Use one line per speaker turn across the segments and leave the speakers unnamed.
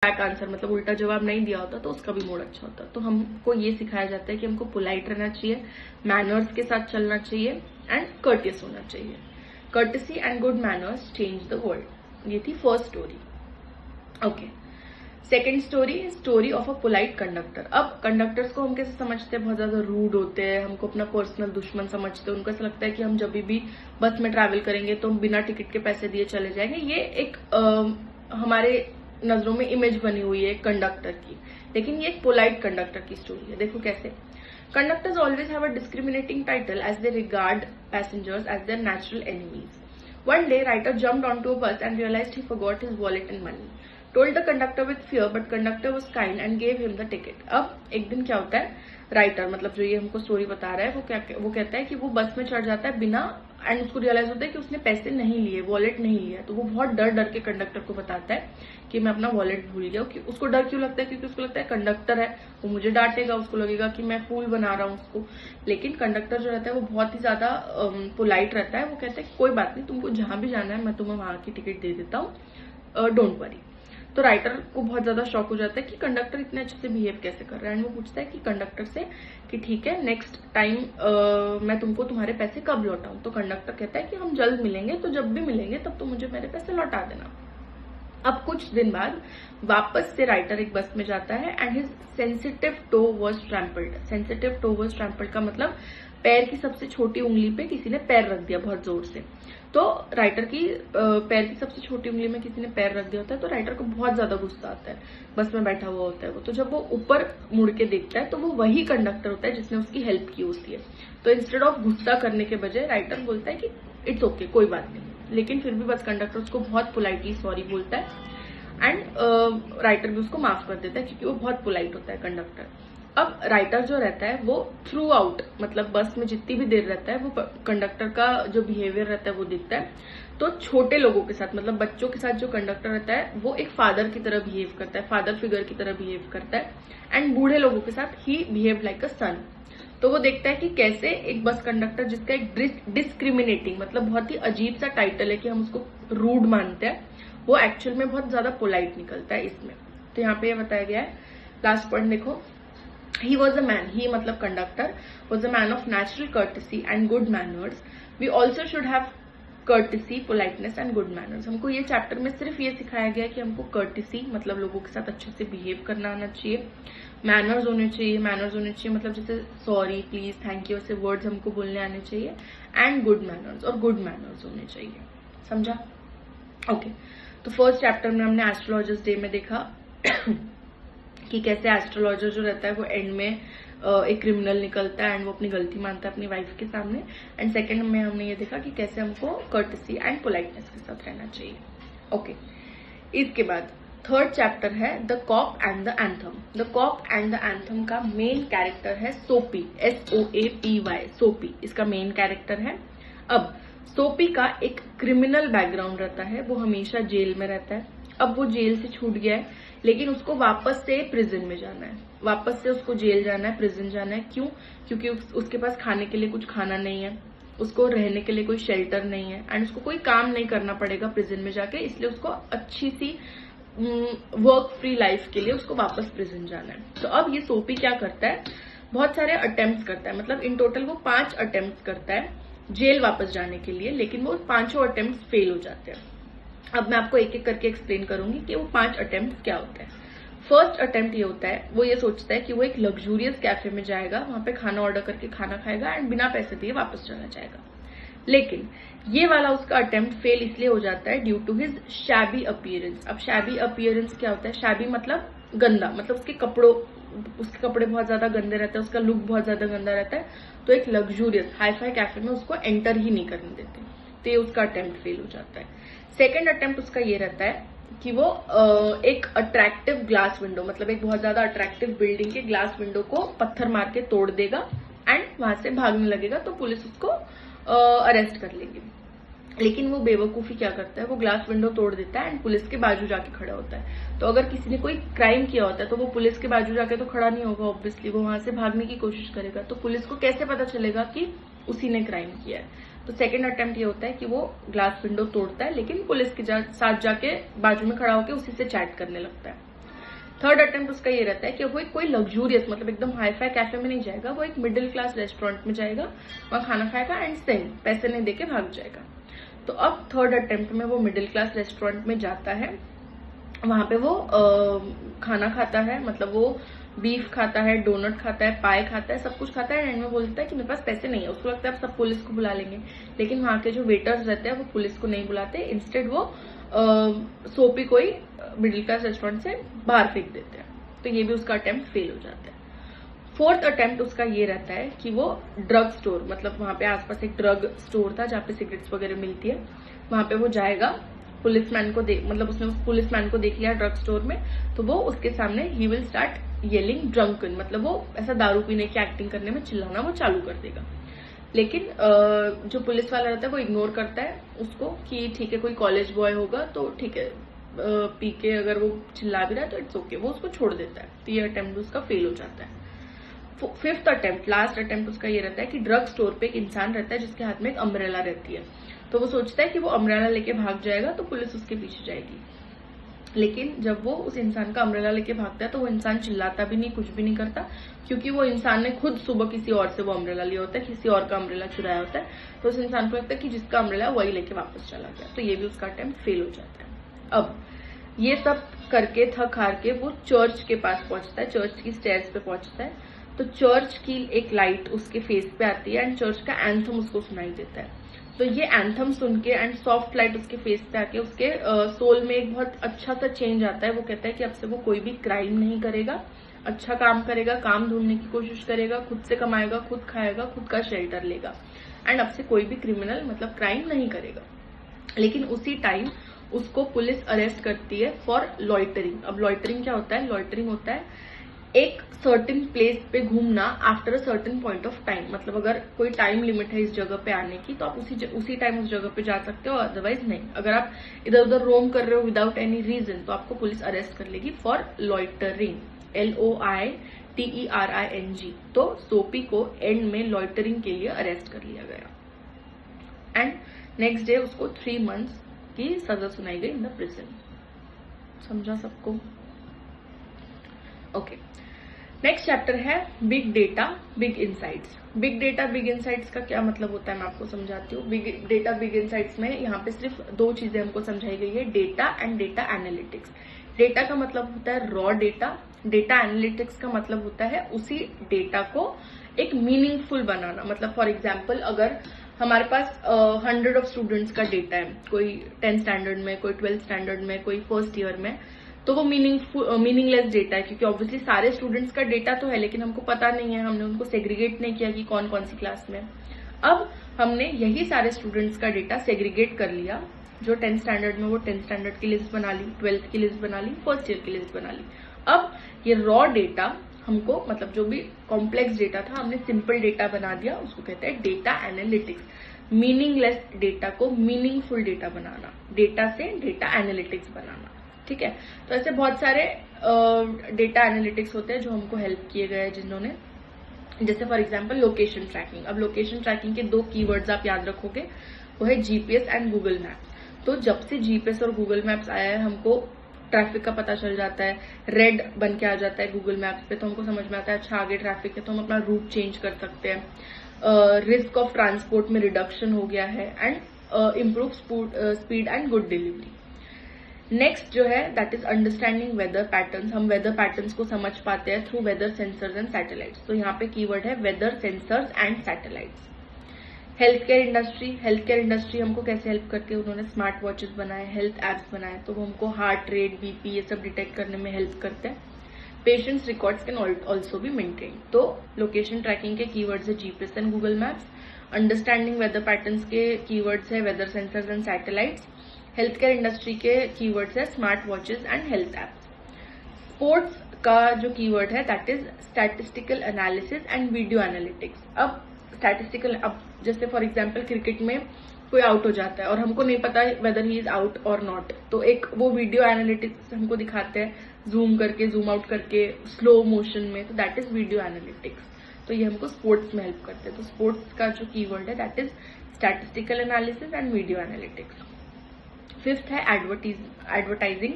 Back answer मतलब उल्टा जवाब नहीं दिया होता तो उसका भी मूड अच्छा होता। तो हमको ये सिखाया जाता है कि हमको पोलाइट रहना चाहिए, मैनर्स के साथ चलना चाहिए एंड कर्टियस होना चाहिए। Courtesy and good manners change the world. ये थी first story. Okay, second story, story of a polite conductor. अब कंडक्टर्स को हम कैसे समझते हैं, बहुत ज्यादा रूड होते हैं, हमको अपना पर्सनल दुश्मन समझते हैं। उनको ऐसा लगता है कि हम जब भी बस में ट्रैवल करेंगे तो हम बिना टिकट के पैसे दिए चले जाएंगे। ये एक हमारे नजरों में इमेज बनी हुई है कंडक्टर की, लेकिन ये एक पोलाइट कंडक्टर की स्टोरी है। देखो कैसे। Conductors always have a discriminating title as they regard passengers as their natural enemies. One day, writer jumped onto a bus and realized he forgot his wallet and money. Told the conductor with fear, but conductor was kind and gave him the ticket. अब एक दिन क्या होता है, writer मतलब जो ये हमको स्टोरी बता रहा है वो कहता है कि वो बस में चढ़ जाता है बिना, एंड उसको रियलाइज होता है कि उसने पैसे नहीं लिए, वॉलेट नहीं लिया। तो वो बहुत डर डर के कंडक्टर को बताता है कि मैं अपना वॉलेट भूल गया। कि उसको डर क्यों लगता है, क्योंकि उसको लगता है कंडक्टर है, वो मुझे डांटेगा, उसको लगेगा कि मैं फूल बना रहा हूँ उसको। लेकिन कंडक्टर जो रहता है वो बहुत ही ज्यादा पोलाइट रहता है। वो कहता है कि कोई बात नहीं, तुमको जहां भी जाना है मैं तुम्हें वहां की टिकट दे देता हूँ, डोंट वरी। तो राइटर को बहुत ज्यादा शॉक हो जाता है कि कंडक्टर इतने अच्छे से बिहेव कैसे कर रहा है। एंड वो पूछता है कि कंडक्टर से कि ठीक है, नेक्स्ट टाइम मैं तुमको तुम्हारे पैसे कब लौटाऊं। तो कंडक्टर कहता है कि हम जल्द मिलेंगे, तो जब भी मिलेंगे तब तुम मुझे मेरे पैसे लौटा देना। अब कुछ दिन बाद वापस से राइटर एक बस में जाता है and his sensitive toe was trampled. Sensitive toe was trampled का मतलब पैर की सबसे छोटी उंगली पे किसी ने पैर रख दिया बहुत जोर से। तो राइटर की पैर की सबसे छोटी उंगली में किसी ने पैर रख दिया होता है। तो राइटर को बहुत ज्यादा गुस्सा आता है, बस में बैठा हुआ होता है वो। तो जब वो ऊपर मुड़ के देखता है तो वो वही कंडक्टर होता है जिसने उसकी हेल्प की होती है। तो इंस्टेड ऑफ गुस्सा करने के बजाय राइटर बोलता है कि इट्स ओके, कोई बात नहीं। लेकिन फिर भी बस कंडक्टर उसको बहुत पोलाइटली सॉरी बोलता है एंड राइटर भी उसको माफ कर देता है क्योंकि वो बहुत पोलाइट होता है कंडक्टर। अब राइटर जो रहता है वो थ्रू आउट मतलब बस में जितनी भी देर रहता है वो कंडक्टर का जो बिहेवियर रहता है वो दिखता है। तो छोटे लोगों के साथ मतलब बच्चों के साथ जो कंडक्टर रहता है वो एक फादर की तरह बिहेव करता है, फादर फिगर की तरह बिहेव करता है। एंड बूढ़े लोगों के साथ ही बिहेव लाइक अ सन। तो वो देखता है कि कैसे एक बस कंडक्टर जिसका एक डिस्क्रिमिनेटिंग मतलब बहुत ही अजीब सा टाइटल है कि हम उसको रूड मानते हैं, वो एक्चुअल में बहुत ज्यादा पोलाइट निकलता है इसमें। तो यहाँ पे ये बताया गया है, लास्ट पॉइंट देखो। He was a man, he मतलब conductor was a man of natural courtesy and good manners. We also should have courtesy, politeness and good manners. हमको ये चैप्टर में सिर्फ ये सिखाया गया कि हमको courtesy मतलब लोगों के साथ अच्छे से बिहेव करना आना चाहिए, मैनर्स होने चाहिए मतलब जैसे सॉरी, प्लीज, थैंक यू ऐसे वर्ड्स हमको बोलने आने चाहिए, एंड गुड मैनर्स और गुड मैनर्स होने चाहिए। समझा? ओके, तो फर्स्ट चैप्टर में हमने एस्ट्रोलॉजर्स डे में देखा कि कैसे एस्ट्रोलॉजर जो रहता है वो एंड में एक क्रिमिनल निकलता है एंड वो अपनी गलती मानता है अपनी वाइफ के सामने। एंड सेकंड में हमने ये देखा कि कैसे हमको कर्टसी एंड पोलाइटनेस के साथ रहना चाहिए। ओके, इसके बाद थर्ड चैप्टर है the cop and the anthem. The cop and the anthem का मेन कैरेक्टर है सोपी, SOAPY, सोपी इसका मेन कैरेक्टर है। अब सोपी का एक क्रिमिनल बैकग्राउंड रहता है, वो हमेशा जेल में रहता है। अब वो जेल से छूट गया है लेकिन उसको वापस से प्रिजन में जाना है, वापस से उसको जेल जाना है, प्रिजन जाना है। क्यों? क्योंकि उसके पास खाने के लिए कुछ खाना नहीं है, उसको रहने के लिए कोई शेल्टर नहीं है एंड उसको कोई काम नहीं करना पड़ेगा प्रिजन में जाके, इसलिए उसको अच्छी सी वर्क फ्री लाइफ के लिए उसको वापस प्रिजन जाना है। तो अब ये सोपी क्या करता है, बहुत सारे अटेम्प्ट करता है, मतलब इन टोटल वो 5 अटेम्प्ट करता है जेल वापस जाने के लिए, लेकिन वो 5 अटेम्प्ट फेल हो जाते हैं। अब मैं आपको एक एक करके एक्सप्लेन करूंगी कि वो 5 अटेम्प्ट क्या होता है। फर्स्ट अटेम्प्ट ये होता है, वो ये सोचता है कि वो एक लग्जूरियस कैफे में जाएगा, वहां पे खाना ऑर्डर करके खाना खाएगा एंड बिना पैसे दिए वापस चला जाएगा। लेकिन ये वाला उसका अटेम्प्ट फेल इसलिए हो जाता है due to his shabby appearance. अब शैबी अपीयरेंस क्या होता है? शैबी मतलब गंदा, मतलब उसके कपड़े बहुत ज्यादा गंदे रहते हैं, उसका लुक बहुत ज्यादा गंदा रहता है। तो एक लग्जूरियस हाईफाई कैफे में उसको एंटर ही नहीं करने देते, तो ये उसका अटेम्प्ट फेल हो जाता है। सेकेंड अटेम्प्ट उसका ये रहता है कि वो एक अट्रैक्टिव ग्लास विंडो मतलब एक बहुत ज्यादा अट्रैक्टिव बिल्डिंग के ग्लास विंडो को पत्थर मार के तोड़ देगा एंड वहां से भागने लगेगा, तो पुलिस उसको अरेस्ट कर लेगी। लेकिन वो बेवकूफी क्या करता है, वो ग्लास विंडो तोड़ देता है एंड पुलिस के बाजू जाके खड़ा होता है। तो अगर किसी ने कोई क्राइम किया होता है तो वो पुलिस के बाजू जाके तो खड़ा नहीं होगा, ऑब्वियसली वो वहां से भागने की कोशिश करेगा। तो पुलिस को कैसे पता चलेगा कि उसी ने क्राइम किया है? तो सेकंड अटेम्प्ट ये होता है कि वो ग्लास विंडो तोड़ता है लेकिन पुलिस के साथ जाके बाजू में खड़ा होकर उसी से चैट करने लगता है। थर्ड अटेम्प्ट उसका ये रहता है कि वो कोई लग्जूरियस मतलब एकदम हाईफाई कैफे में नहीं जाएगा, वो एक मिडिल क्लास रेस्टोरेंट में जाएगा, वहां खाना खाएगा एंड सेम पैसे नहीं देके भाग जाएगा। तो अब थर्ड अटेम्प्ट में वो मिडिल क्लास रेस्टोरेंट में जाता है, वहां पे वो खाना खाता है, मतलब वो बीफ खाता है, डोनट खाता है, पाए खाता है, सब कुछ खाता है। एंड में बोलता है कि मेरे पास पैसे नहीं है। उसको लगता है अब सब पुलिस को बुला लेंगे, लेकिन वहां के जो वेटर्स रहते हैं वो पुलिस को नहीं बुलाते, इंस्टेड वो सोपी को ही मिडिल क्लास रेस्टोरेंट से बाहर फेंक देते हैं। तो ये भी उसका अटेम्प्ट फेल हो जाता है। फोर्थ अटेम्प्ट उसका ये रहता है कि वो ड्रग स्टोर, मतलब वहां पे आसपास एक ड्रग स्टोर था जहाँ पे सिगरेट्स वगैरह मिलती है, वहां पे वो जाएगा, पुलिसमैन को मतलब उसने उस पुलिसमैन को देख लिया ड्रग स्टोर में, तो वो उसके सामने ही विल स्टार्ट येलिंग ड्रंकन, मतलब वो ऐसा दारू पीने की एक्टिंग करने में चिल्लाना वो चालू कर देगा। लेकिन जो पुलिस वाला रहता है वो इग्नोर करता है उसको कि ठीक है कोई कॉलेज बॉय होगा तो ठीक है, पी के अगर वो चिल्ला भी रहा है तो इट्स ओके, वो उसको छोड़ देता है। तो ये अटेम्प्ट उसका फेल हो जाता है। फिफ्थ अटेम्प्ट, लास्ट अटेम्प्ट उसका ये रहता है कि ड्रग स्टोर पे एक इंसान रहता है जिसके हाथ में एक अम्ब्रेला रहती है। तो वो सोचता है कि वो अम्ब्रेला लेके भाग जाएगा तो पुलिस उसके पीछे जाएगी। लेकिन जब वो उस इंसान का अम्ब्रेला लेके भागता है तो वो इंसान चिल्लाता भी नहीं, कुछ भी नहीं करता, क्योंकि वो इंसान ने खुद सुबह किसी और से वो अम्ब्रेला लिया होता है, किसी और का अम्ब्रेला चुराया होता है। तो उस इंसान को लगता है कि जिसका अम्ब्रेला वही लेके वापस चला गया। तो ये भी उसका अटेम्प्ट फेल हो जाता है। अब ये सब करके थक हार के वो चर्च के पास पहुंचता है, चर्च की स्टेयर्स पे पहुंचता है। तो चर्च की एक लाइट उसके फेस पे आती है एंड चर्च का एंथम उसको सुनाई देता है। तो ये एंथम सुन के एंड सॉफ्ट लाइट उसके फेस पे आके उसके सोल में एक बहुत अच्छा सा चेंज आता है। वो कहता है कि अब से वो कोई भी क्राइम नहीं करेगा, अच्छा काम करेगा, काम ढूंढने की कोशिश करेगा, खुद से कमाएगा, खुद खाएगा, खुद का शेल्टर लेगा एंड अब से कोई भी क्रिमिनल मतलब क्राइम नहीं करेगा। लेकिन उसी टाइम उसको पुलिस अरेस्ट करती है फॉर लॉइटरिंग। अब लॉइटरिंग क्या होता है? लॉइटरिंग होता है एक सर्टेन प्लेस पे घूमना after a certain point of time, मतलब अगर कोई टाइम लिमिट है इस जगह पे आने की तो आप उसी टाइम उस जगह पे जा सकते हो, अदरवाइज नहीं। अगर आप इधर उधर रोम कर रहे हो विदाउट एनी रीजन तो आपको पुलिस अरेस्ट कर लेगी फॉर लॉइटरिंग, LOITERING। तो सोपी को एंड में लॉइटरिंग के लिए अरेस्ट कर लिया गया एंड नेक्स्ट डे उसको 3 months की सजा सुनाई गई इन द प्रिजन। समझा सबको? ओके, नेक्स्ट चैप्टर है big data big insights. Big data big insights का क्या मतलब होता है मैं आपको समझाती हूँ। बिग डेटा बिग इनसाइट्स में यहाँ पे सिर्फ 2 चीजें हमको समझाई गई है, data and data analytics. Data का मतलब होता है रॉ डेटा, डेटा एनालिटिक्स का मतलब होता है उसी डेटा को एक मीनिंगफुल बनाना। मतलब फॉर एग्जाम्पल अगर हमारे पास 100 ऑफ स्टूडेंट्स का डेटा है, कोई 10th स्टैंडर्ड में, कोई 12th स्टैंडर्ड में, कोई फर्स्ट ईयर में, तो वो मीनिंगलेस डेटा है, क्योंकि ऑब्वियसली सारे स्टूडेंट्स का डेटा तो है लेकिन हमको पता नहीं है, हमने उनको सेग्रीगेट नहीं किया कि कौन कौन सी क्लास में। अब हमने यही सारे स्टूडेंट्स का डेटा सेग्रीगेट कर लिया, जो 10th स्टैंडर्ड में वो 10th स्टैंडर्ड की लिस्ट बना ली, 12th की लिस्ट बना ली, फर्स्ट ईयर की लिस्ट बना ली। अब ये रॉ डेटा हमको, मतलब जो भी कॉम्प्लेक्स डेटा था हमने सिंपल डेटा बना दिया, उसको कहते हैं डेटा एनालिटिक्स। मीनिंगलेस डेटा को मीनिंगफुल डेटा बनाना, डेटा से डेटा एनालिटिक्स बनाना, ठीक है। तो ऐसे बहुत सारे डेटा एनालिटिक्स होते हैं जो हमको हेल्प किए गए हैं जिन्होंने, जैसे फॉर एग्जांपल लोकेशन ट्रैकिंग। अब लोकेशन ट्रैकिंग के 2 कीवर्ड्स आप याद रखोगे, वो है जीपीएस एंड गूगल मैप्स। तो जब से जीपीएस और गूगल मैप्स आया है हमको ट्रैफिक का पता चल जाता है, रेड बन के आ जाता है गूगल मैप्स पे, तो हमको समझ में आता है अच्छा आगे ट्रैफिक है तो हम अपना रूट चेंज कर सकते हैं। रिस्क ऑफ ट्रांसपोर्ट में रिडक्शन हो गया है and improve speed and good delivery. Next जो है that is understanding weather patterns. हम वेदर पैटर्न्स को समझ पाते हैं through weather sensors and satellites. तो यहाँ पे कीवर्ड है weather sensors and satellites. Health care industry, health care industry हमको कैसे हेल्प करती है? उन्होंने स्मार्ट वॉचेस बनाए, हेल्थ एप्स बनाए, तो वो हमको हार्ट रेट, बीपी ये सब डिटेक्ट करने में हेल्प करते हैं। Patients records can also be maintain. तो लोकेशन ट्रैकिंग के कीवर्ड्स है GPS and Google maps. Understanding weather patterns के कीवर्ड्स है weather sensors and satellites. Health care industry के कीवर्ड्स है smart watches and health apps. Sports का जो keyword है that is statistical analysis and video analytics. अब statistical, अब जैसे फॉर एग्जांपल क्रिकेट में कोई आउट हो जाता है और हमको नहीं पता वेदर ही इज आउट और नॉट, तो एक वो वीडियो एनालिटिक्स हमको दिखाते हैं जूम करके, जूम आउट करके, स्लो मोशन में, तो दैट इज वीडियो एनालिटिक्स। तो ये हमको स्पोर्ट्स में हेल्प करते हैं। तो स्पोर्ट्स का जो कीवर्ड है that is statistical analysis and video analytics. Fifth है एडवर्टाइजिंग।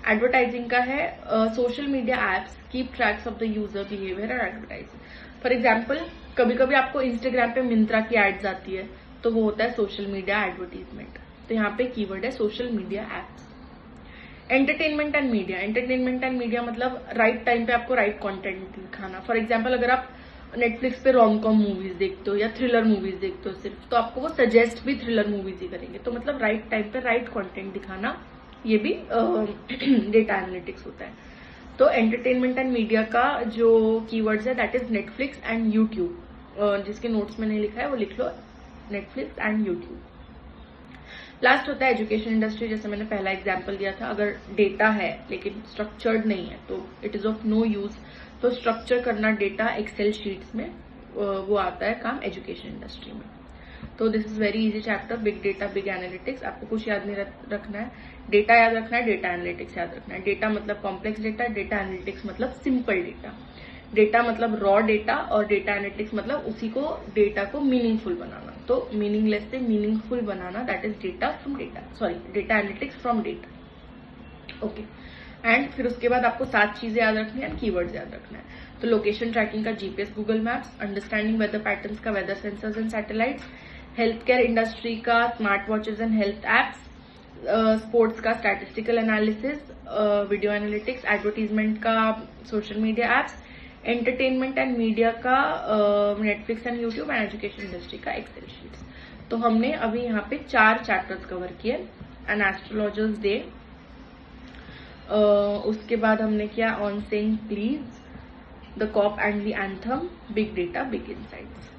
एडवर्टाइजिंग का है social media apps keep tracks of the user behaviour and advertise. For example कभी कभी आपको इंस्टाग्राम पे मिंत्रा की एड्स आती है, तो वो होता है सोशल मीडिया एडवर्टीजमेंट। तो यहाँ पे कीवर्ड है social media apps. Entertainment and media. Entertainment and media मतलब राइट टाइम पे आपको राइट कंटेंट दिखाना। फॉर एग्जांपल अगर आप नेटफ्लिक्स पे रोम कॉम मूवीज देखते हो या थ्रिलर मूवीज देखते हो सिर्फ, तो आपको वो सजेस्ट भी थ्रिलर मूवीज ही करेंगे। तो मतलब राइट टाइम पे राइट कंटेंट दिखाना, ये भी डेटा एनालिटिक्स होता है। तो एंटरटेनमेंट एंड मीडिया का जो कीवर्ड्स है that is Netflix and YouTube. जिसके नोट्स में नहीं लिखा है वो लिख लो, नेटफ्लिक्स एंड यूट्यूब। लास्ट होता है एजुकेशन इंडस्ट्री। जैसे मैंने पहला एग्जांपल दिया था, अगर डेटा है लेकिन स्ट्रक्चर्ड नहीं है तो it is of no use. तो स्ट्रक्चर करना डेटा एक्सेल शीट्स में, वो आता है काम एजुकेशन इंडस्ट्री में। तो this is very easy chapter, big data big analytics. आपको कुछ याद नहीं रखना है, डेटा याद रखना है, डेटा एनालिटिक्स याद रखना है। डेटा मतलब कॉम्प्लेक्स डेटा, डेटा एनालिटिक्स मतलब सिंपल डेटा। डेटा मतलब रॉ डेटा और डेटा एनालिटिक्स मतलब उसी को डेटा को मीनिंगफुल बनाना। तो मीनिंगलेस से meaningful banana, that is data from data, sorry data analytics from data. Okay, and फिर उसके बाद आपको 7 चीजें याद रखनी है, कीवर्ड्स याद रखना है। तो लोकेशन ट्रैकिंग का GPS Google maps, understanding weather patterns का weather sensors and satellites, health care industry का smart watches and health apps, sports का statistical analysis, video analytics, advertisement का social media apps, entertainment and media का Netflix and YouTube, and education industry का Excel sheets. तो हमने अभी यहाँ पे 4 चैप्टर्स कवर किए। एन एस्ट्रोलॉजर्स डे, उसके बाद हमने किया on saying please, the cop and the anthem, big data big insights.